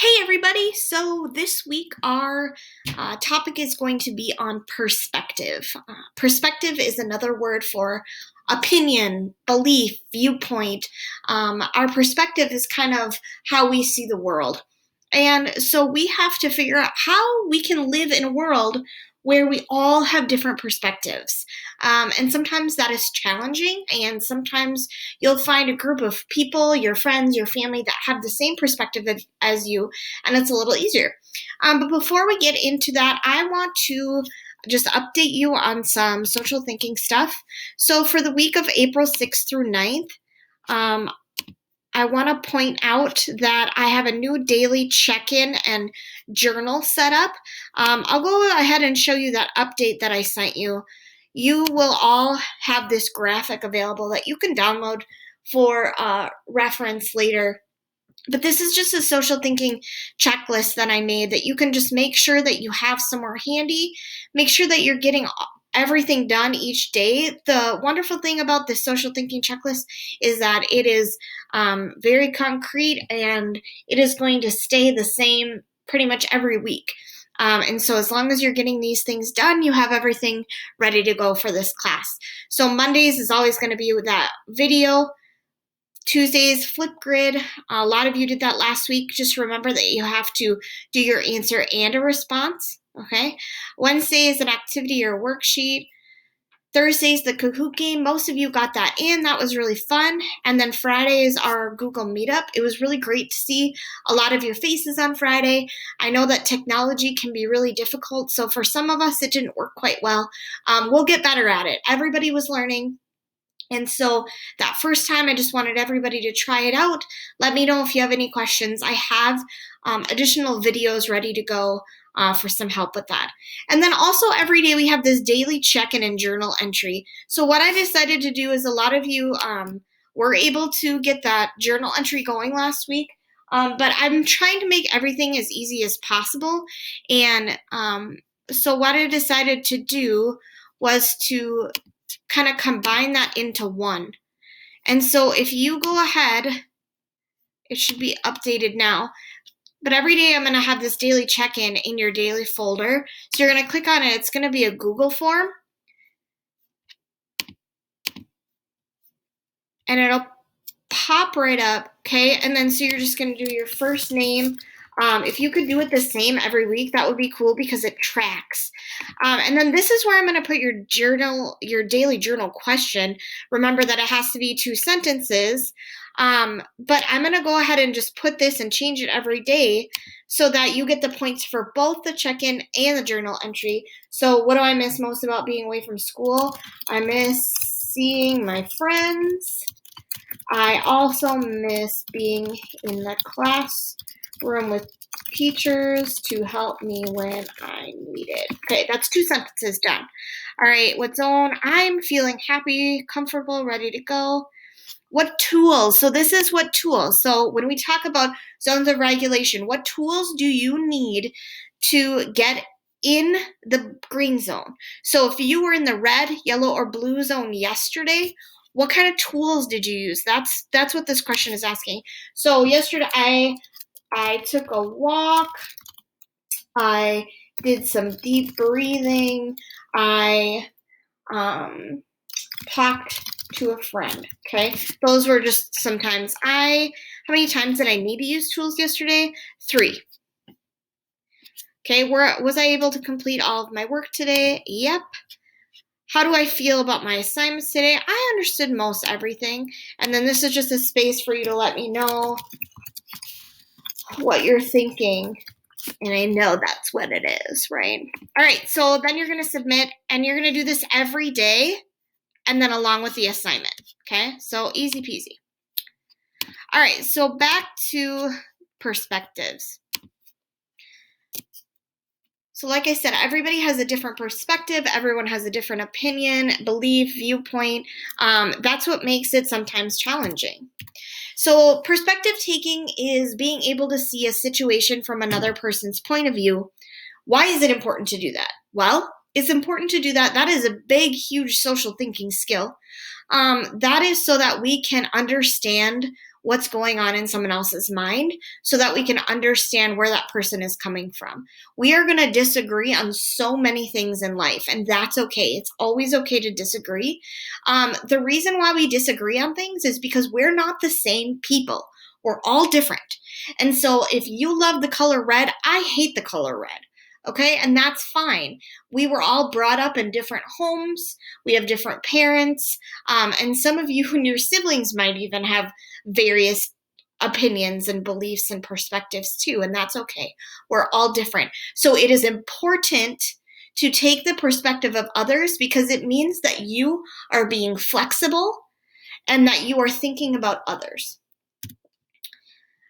Hey everybody! So this week our topic is going to be on perspective. Perspective is another word for opinion, belief, viewpoint. Our perspective is kind of how we see the world. And so we have to figure out how we can live in a world where we all have different perspectives. And sometimes that is challenging, and sometimes you'll find a group of people, your friends, your family, that have the same perspective as you, and it's a little easier. But before we get into that, I want to just update you on some social thinking stuff. So for the week of April 6th through 9th, um, I want to point out that I have a new daily check-in and journal set up. I'll go ahead and show you that update that I sent you. You will all have this graphic available that you can download for reference later. But this is just a social thinking checklist that I made that you can just make sure that you have somewhere handy. Make sure that you're getting everything done each day. The wonderful thing about this social thinking checklist is that it is very concrete, and it is going to stay the same pretty much every week. And so as long as you're getting these things done, you have everything ready to go for this class. So Mondays is always going to be with that video. Tuesdays, Flipgrid. A lot of you did that last week. Just remember that you have to do your answer and a response. Okay. Wednesday is an activity or worksheet. Thursday is the Kahoot game. Most of you got that in. That was really fun. And then Friday is our Google Meetup. It was really great to see a lot of your faces on Friday. I know that technology can be really difficult, so for some of us, it didn't work quite well. We'll get better at it. Everybody was learning. And so that first time, I just wanted everybody to try it out. Let me know if you have any questions. I have additional videos ready to go for some help with that. And then also every day we have this daily check-in and journal entry. So what I decided to do is, a lot of you were able to get that journal entry going last week. But I'm trying to make everything as easy as possible. And so what I decided to do was to kind of combine that into one. And so if you go ahead, it should be updated now. But every day I'm going to have this daily check-in in your daily folder. So you're going to click on it. It's going to be a Google form. And it'll pop right up, okay? And then so you're just going to do your first name. If you could do it the same every week, that would be cool because it tracks. And then this is where I'm going to put your daily journal question. Remember that it has to be 2 sentences. But I'm going to go ahead and just put this and change it every day so that you get the points for both the check-in and the journal entry. So what do I miss most about being away from school? I miss seeing my friends. I also miss being in the classroom with teachers to help me when I need it. Okay, that's 2 sentences done. All right, what zone? I'm feeling happy, comfortable, ready to go. What tools? So this is what tools. So when we talk about zones of regulation, what tools do you need to get in the green zone? So if you were in the red, yellow, or blue zone yesterday, what kind of tools did you use? That's what this question is asking. So yesterday I took a walk. I did some deep breathing. I talked to a friend. Okay, those were just some times. How many times did I need to use tools yesterday? 3. Okay, was I able to complete all of my work today? Yep. How do I feel about my assignments today? I understood most everything. And then this is just a space for you to let me know what you're thinking. And I know that's what it is, right? All right, so then you're going to submit, and you're going to do this every day, and then along with the assignment, okay? So easy peasy. All right, so back to perspectives. So like I said, everybody has a different perspective. Everyone has a different opinion, belief, viewpoint. That's what makes it sometimes challenging. So perspective taking is being able to see a situation from another person's point of view. Why is it important to do that? Well, it's important to do that. That is a big, huge social thinking skill. That is so that we can understand what's going on in someone else's mind so that we can understand where that person is coming from. We are going to disagree on so many things in life, and that's okay. It's always okay to disagree. The reason why we disagree on things is because we're not the same people. We're all different. And so if you love the color red, I hate the color red. Okay, and that's fine. We were all brought up in different homes. We have different parents. And some of you and your siblings might even have various opinions and beliefs and perspectives too, and that's okay. We're all different. So it is important to take the perspective of others because it means that you are being flexible and that you are thinking about others.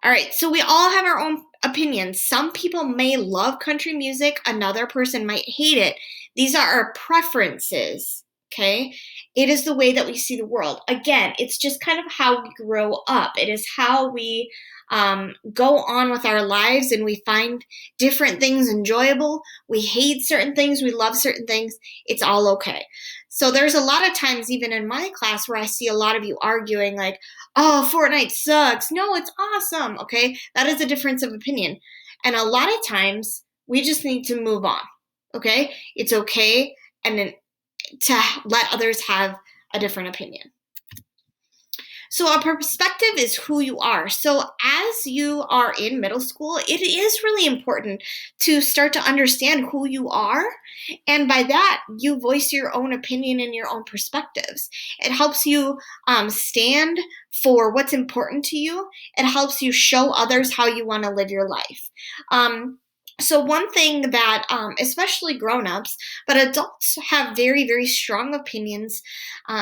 All right, so we all have our own opinions. Some people may love country music, another person might hate it. These are our preferences, okay? It is the way that we see the world. Again, it's just kind of how we grow up. It is how we go on with our lives and we find different things enjoyable. We hate certain things, we love certain things. It's all okay. So there's a lot of times, even in my class, where I see a lot of you arguing like, oh, Fortnite sucks. No, it's awesome. Okay. That is a difference of opinion. And a lot of times we just need to move on. Okay. It's okay. And then to let others have a different opinion. So a perspective is who you are. So as you are in middle school, it is really important to start to understand who you are. And by that, you voice your own opinion and your own perspectives. It helps you stand for what's important to you. It helps you show others how you want to live your life. So one thing that, especially grown-ups, but adults have very, very strong opinions,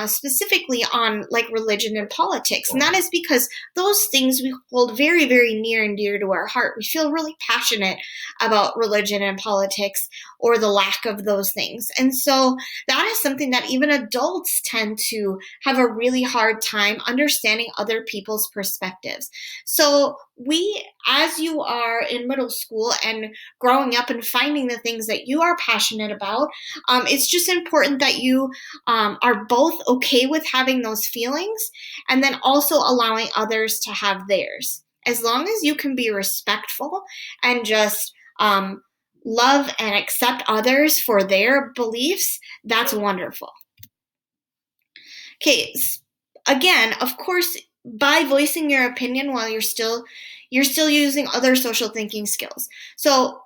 specifically on like religion and politics. And that is because those things we hold very, very near and dear to our heart. We feel really passionate about religion and politics or the lack of those things. And so that is something that even adults tend to have a really hard time understanding other people's perspectives. So as you are in middle school and growing up and finding the things that you are passionate about, it's just important that you are both okay with having those feelings and then also allowing others to have theirs. As long as you can be respectful and just love and accept others for their beliefs, that's wonderful. Okay, again, of course, by voicing your opinion while you're still using other social thinking skills. So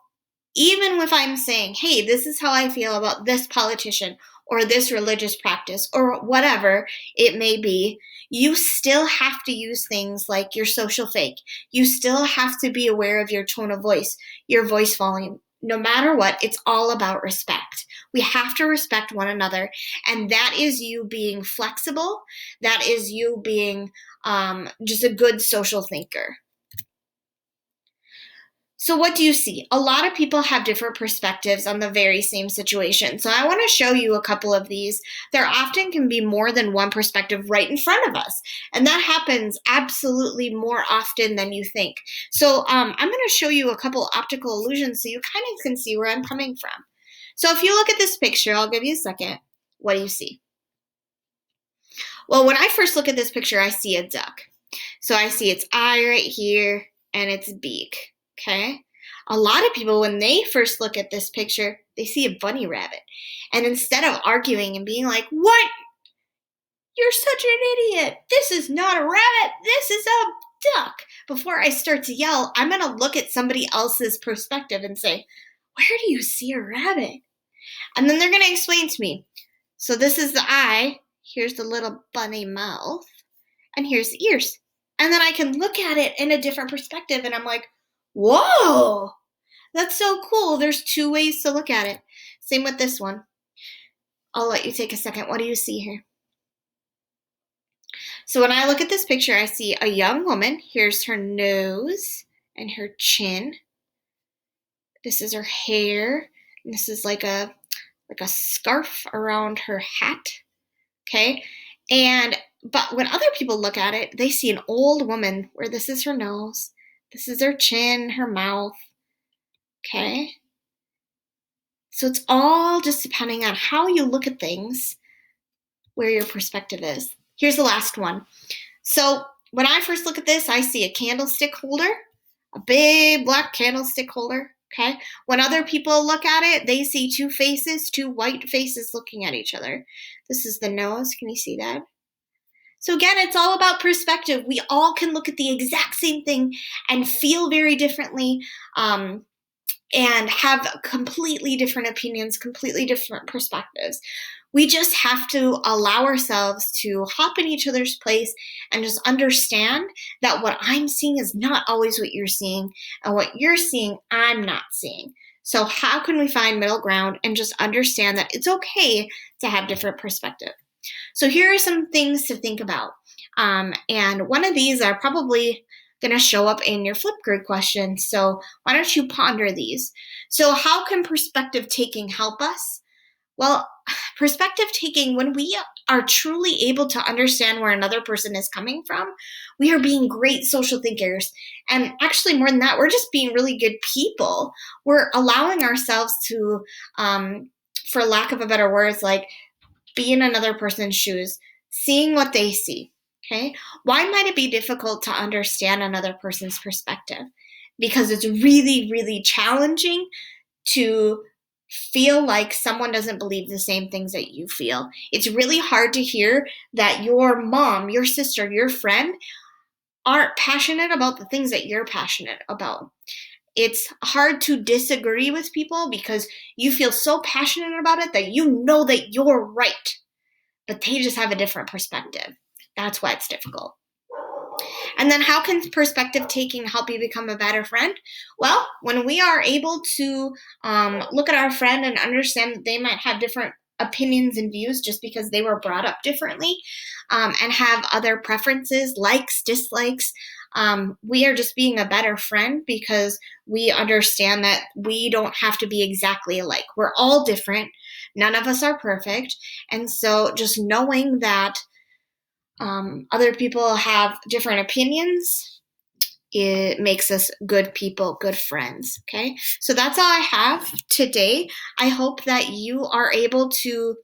even if I'm saying, hey, this is how I feel about this politician or this religious practice or whatever it may be, you still have to use things like your social fake. You still have to be aware of your tone of voice, your voice volume. No matter what, it's all about respect. We have to respect one another. And that is you being flexible. That is you being just a good social thinker. So what do you see? A lot of people have different perspectives on the very same situation. So I want to show you a couple of these. There often can be more than one perspective right in front of us. And that happens absolutely more often than you think. So I'm going to show you a couple optical illusions so you kind of can see where I'm coming from. So if you look at this picture, I'll give you a second. What do you see? Well, when I first look at this picture, I see a duck. So I see its eye right here and its beak. Okay. A lot of people, when they first look at this picture, they see a bunny rabbit. And instead of arguing and being like, what? You're such an idiot. This is not a rabbit. This is a duck. Before I start to yell, I'm going to look at somebody else's perspective and say, where do you see a rabbit? And then they're going to explain to me. So this is the eye. Here's the little bunny mouth. And here's the ears. And then I can look at it in a different perspective. And I'm like, whoa, that's so cool. There's two ways to look at it. Same with this one. I'll let you take a second. What do you see here? So when I look at this picture, I see a young woman. Here's her nose and her chin. This is her hair. And this is like a scarf around her hat. Okay? But when other people look at it, they see an old woman where this is her nose. This is her chin, her mouth, okay? So it's all just depending on how you look at things, where your perspective is. Here's the last one. So when I first look at this, I see a candlestick holder, a big black candlestick holder. Okay. When other people look at it, they see two faces, two white faces looking at each other. This is the nose. Can you see that? So again, it's all about perspective. We all can look at the exact same thing and feel very differently, and have completely different opinions, completely different perspectives. We just have to allow ourselves to hop in each other's place and just understand that what I'm seeing is not always what you're seeing, and what you're seeing, I'm not seeing. So how can we find middle ground and just understand that it's okay to have different perspective? So here are some things to think about. And one of these are probably going to show up in your Flipgrid question. So why don't you ponder these? So how can perspective taking help us? Well, perspective taking, when we are truly able to understand where another person is coming from, we are being great social thinkers. And actually, more than that, we're just being really good people. We're allowing ourselves to, for lack of a better words, like be in another person's shoes, seeing what they see. Okay? Why might it be difficult to understand another person's perspective? Because it's really, really challenging to feel like someone doesn't believe the same things that you feel. It's really hard to hear that your mom, your sister, your friend aren't passionate about the things that you're passionate about. It's hard to disagree with people because you feel so passionate about it that you know that you're right, but they just have a different perspective. That's why it's difficult. And then how can perspective taking help you become a better friend? Well, when we are able to look at our friend and understand that they might have different opinions and views just because they were brought up differently, and have other preferences, likes, dislikes, we are just being a better friend because we understand that we don't have to be exactly alike. We're all different. None of us are perfect. And so just knowing that other people have different opinions, it makes us good people, good friends. Okay, so that's all I have today. I hope that you are able to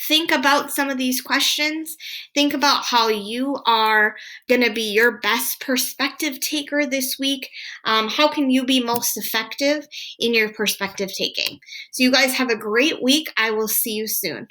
think about some of these questions. Think about how you are going to be your best perspective taker this week. How can you be most effective in your perspective taking? So you guys have a great week. I will see you soon.